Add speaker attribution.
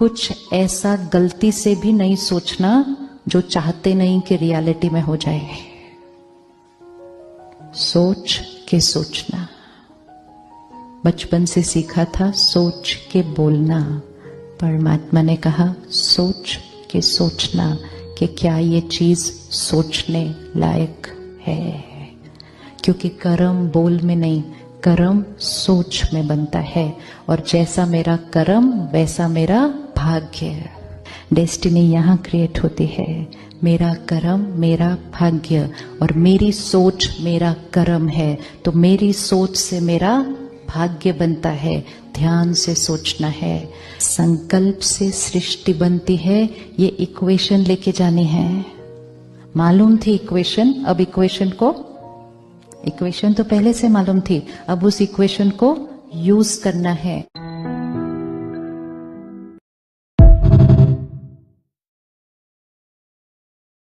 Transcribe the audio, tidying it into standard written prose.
Speaker 1: कुछ ऐसा गलती से भी नहीं सोचना जो चाहते नहीं कि रियलिटी में हो जाए। सोच के सोचना, बचपन से सीखा था सोच के बोलना। परमात्मा ने कहा सोच के सोचना कि क्या ये चीज सोचने लायक है, क्योंकि कर्म बोल में नहीं, कर्म सोच में बनता है। और जैसा मेरा कर्म वैसा मेरा भाग्य। डेस्टिनी यहाँ क्रिएट होती है। मेरा कर्म मेरा भाग्य और मेरी सोच मेरा कर्म है, तो मेरी सोच से मेरा भाग्य बनता है। ध्यान से सोचना है। संकल्प से सृष्टि बनती है, ये इक्वेशन लेके जानी है। मालूम थी इक्वेशन, अब इक्वेशन तो पहले से मालूम थी, अब उस इक्वेशन को यूज करना है।